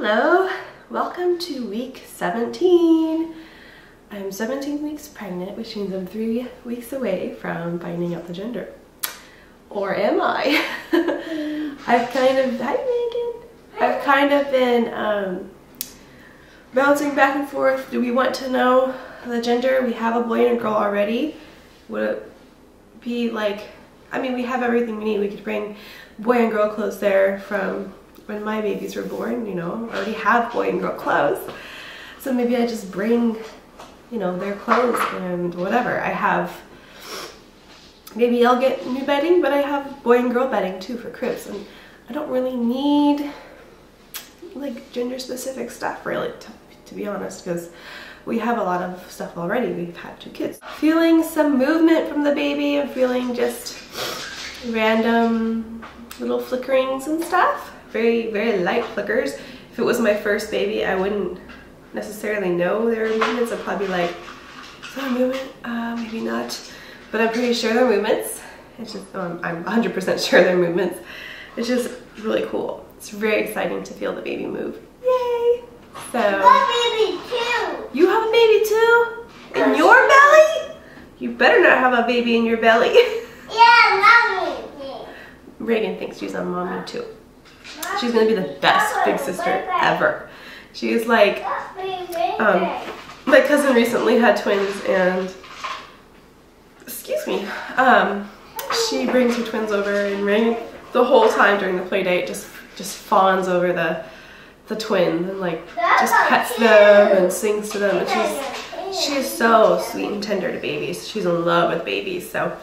Hello, welcome to week 17. I'm 17 weeks pregnant, which means I'm 3 weeks away from finding out the gender. Or am I? I've kind of, hi Megan. I've kind of been bouncing back and forth. Do we want to know the gender? We have a boy and a girl already. Would it be like, I mean, we have everything we need. We could bring boy and girl clothes there from when my babies were born, you know. I already have boy and girl clothes. So maybe I just bring, you know, their clothes and whatever. I have, maybe I'll get new bedding, but I have boy and girl bedding too for cribs. And I don't really need like gender specific stuff really, to be honest, because we have a lot of stuff already. We've had 2 kids. Feeling some movement from the baby. I'm feeling just random little flickerings and stuff. Very, very light flickers. If it was my first baby, I wouldn't necessarily know there were movements. I'd probably be like, is there a movement? Maybe not. But I'm pretty sure they're movements. It's just, I'm 100% sure they're movements. It's just really cool. It's very exciting to feel the baby move. Yay! So, baby too. You have a baby too? In your belly? You better not have a baby in your belly. Yeah, mommy. Reagan thinks she's on mommy too. She's gonna be the best big sister ever. She is like, my cousin recently had twins and, excuse me, she brings her twins over and Reagan the whole time during the play date just fawns over the twins and like just pets them and sings to them, and she's so sweet and tender to babies. She's in love with babies, so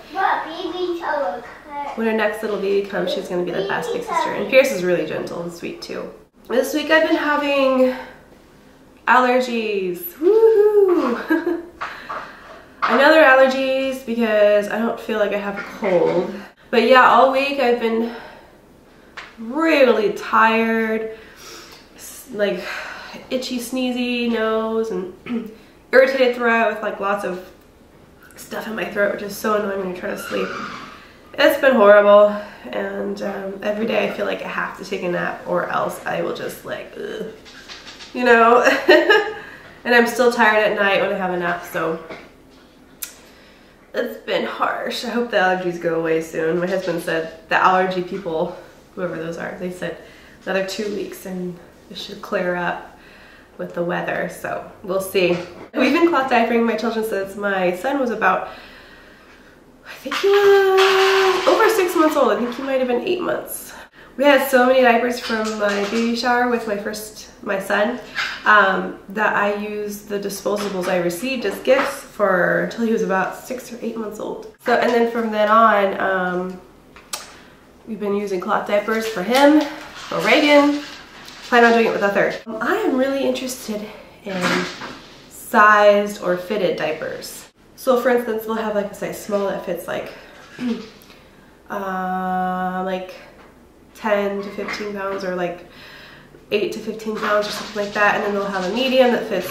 when her next little baby comes, she's going to be the best big sister. And Pierce is really gentle and sweet too. This week I've been having allergies. Woohoo! I know they're allergies because I don't feel like I have a cold. But yeah, all week I've been really tired, like itchy, sneezy nose and irritated throat with like lots of stuff in my throat, which is so annoying when you're trying to sleep. It's been horrible, and every day I feel like I have to take a nap or else I will just like, ugh, you know? And I'm still tired at night when I have a nap, so it's been harsh. I hope the allergies go away soon. My husband said the allergy people, whoever those are, they said another 2 weeks and it should clear up with the weather, so we'll see. We've been cloth diapering my children since my son was about, I think he was over 6 months old. I think he might have been 8 months. We had so many diapers from my baby shower with my son, that I used the disposables I received as gifts for until he was about 6 or 8 months old. So, and then from then on, we've been using cloth diapers for him, for Reagan. Plan on doing it with a third. I am really interested in sized or fitted diapers. So for instance, they'll have like a size small that fits like 10 to 15 pounds or like 8 to 15 pounds or something like that. And then they'll have a medium that fits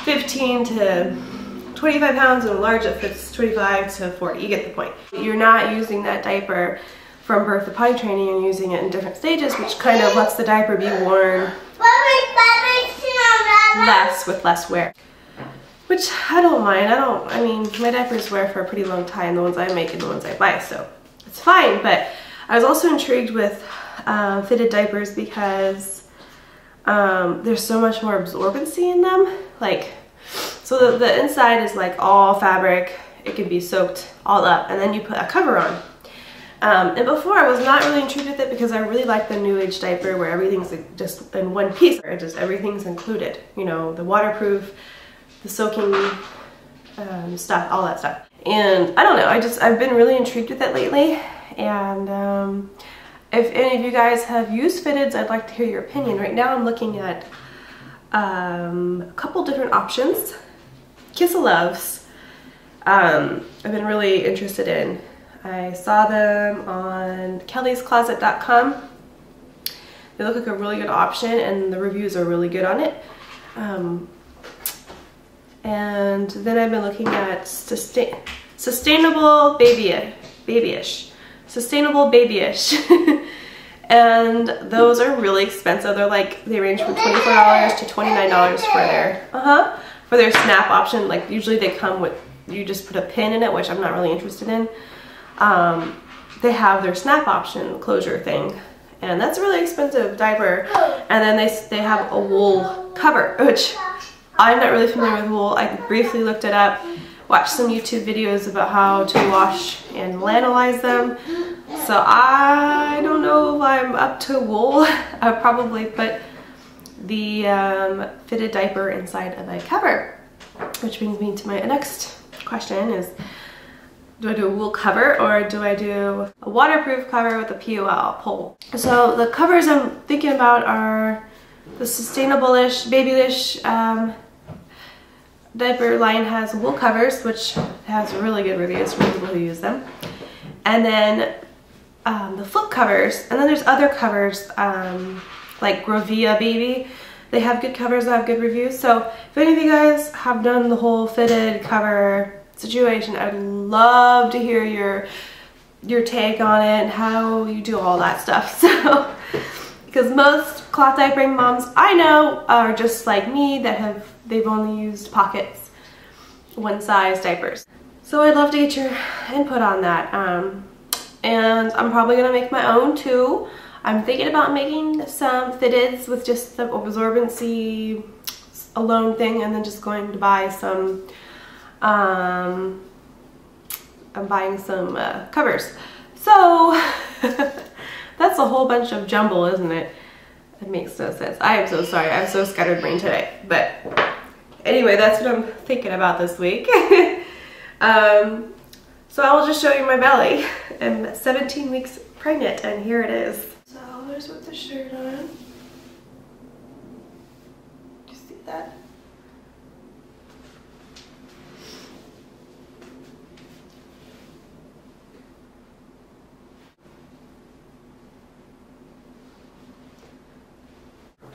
15 to 25 pounds and a large that fits 25 to 40. You get the point. You're not using that diaper from birth to potty training and using it in different stages, which kind of lets the diaper be worn less with less wear. Which I don't mind. I mean, my diapers wear for a pretty long time, the ones I make and the ones I buy, so it's fine. But I was also intrigued with fitted diapers because there's so much more absorbency in them. Like, so the inside is like all fabric. It can be soaked all up, and then you put a cover on. And before I was not really intrigued with it because I really like the new age diaper where everything's just in one piece. Just everything's included. You know, the waterproof, the soaking stuff, all that stuff. And I don't know, I've been really intrigued with it lately. And if any of you guys have used fitteds, I'd like to hear your opinion. Right now I'm looking at a couple different options. Kiss-A-Loves, I've been really interested in. I saw them on kellyscloset.com. They look like a really good option and the reviews are really good on it. And then I've been looking at Sustainable Babyish. Sustainable Babyish. And those are really expensive. They're like, they range from $24 to $29 for their snap option. Like usually they come with, you just put a pin in it, which I'm not really interested in. They have their snap option closure thing, and that's a really expensive diaper. And then they have a wool cover, which I'm not really familiar with wool. I briefly looked it up, watched some YouTube videos about how to wash and lanolize them. So I don't know if I'm up to wool. I'll probably put the fitted diaper inside of a cover, which brings me to my next question is, do I do a wool cover or do I do a waterproof cover with a POL pole? So the covers I'm thinking about are the Sustainable-ish, Baby-ish diaper line has wool covers, which has really good reviews from people who use them. And then the flip covers, and then there's other covers like Grovia Baby. They have good covers that have good reviews. So if any of you guys have done the whole fitted cover situation, I'd love to hear your take on it and how you do all that stuff. So because most cloth diapering moms I know are just like me, that they've only used pockets, one size diapers. So I'd love to get your input on that. And I'm probably gonna make my own too. I'm thinking about making some fitteds with just the absorbency alone thing, and then just going to buy some, I'm buying some covers. So that's a whole bunch of jumble, isn't it? It makes no sense. I am so sorry. I'm so scattered brain today. But anyway, that's what I'm thinking about this week. So I will just show you my belly. I'm 17 weeks pregnant, and here it is. So there's with the shirt on. You see that?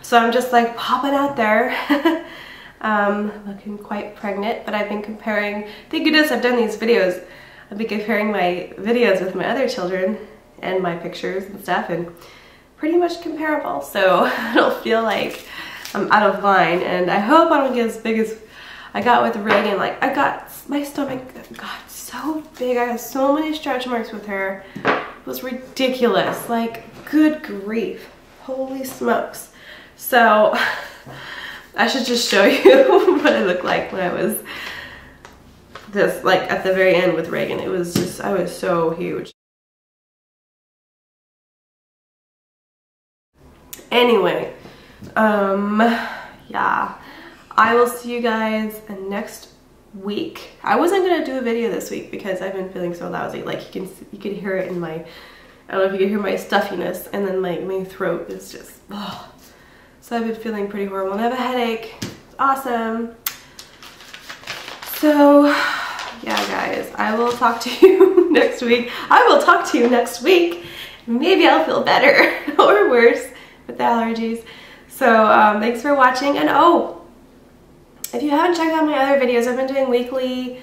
So I'm just like popping out there. Looking quite pregnant, but I've been comparing, thank goodness I've done these videos. I've been comparing my videos with my other children and my pictures and stuff, and pretty much comparable. So I don't feel like I'm out of line, and I hope I don't get as big as I got with Reagan. Like my stomach got so big. I had so many stretch marks with her. It was ridiculous. Like, good grief. Holy smokes. So I should just show you what I looked like when I was this, like at the very end with Reagan. It was just, I was so huge. Anyway, yeah, I will see you guys next week. I wasn't gonna do a video this week because I've been feeling so lousy. Like you can hear it in my, I don't know if you can hear my stuffiness, and then my throat is just, oh. So I've been feeling pretty horrible, and I have a headache. It's awesome. So yeah, guys, I will talk to you next week. I will talk to you next week. Maybe I'll feel better or worse with the allergies. So thanks for watching. And oh, if you haven't checked out my other videos, I've been doing weekly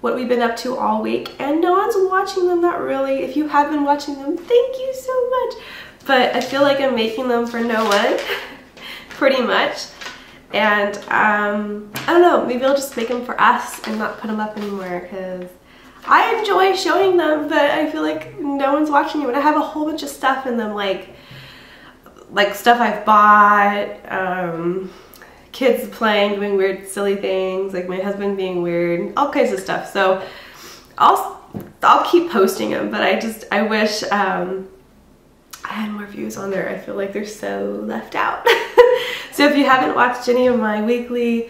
what we've been up to all week, and no one's watching them, not really. If you have been watching them, thank you so much. But I feel like I'm making them for no one, pretty much. And I don't know, maybe I'll just make them for us and not put them up anymore, because I enjoy showing them, but I feel like no one's watching them. And I have a whole bunch of stuff in them, like stuff I've bought, kids playing, doing weird silly things, like my husband being weird, all kinds of stuff. So I'll keep posting them, but I wish I had more views on there. I feel like they're so left out. So if you haven't watched any of my weekly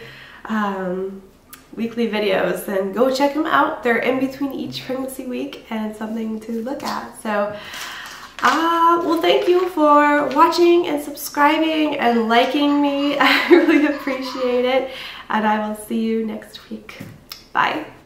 videos, then go check them out. They're in between each pregnancy week and something to look at. So well, thank you for watching and subscribing and liking me. I really appreciate it, and I will see you next week. Bye.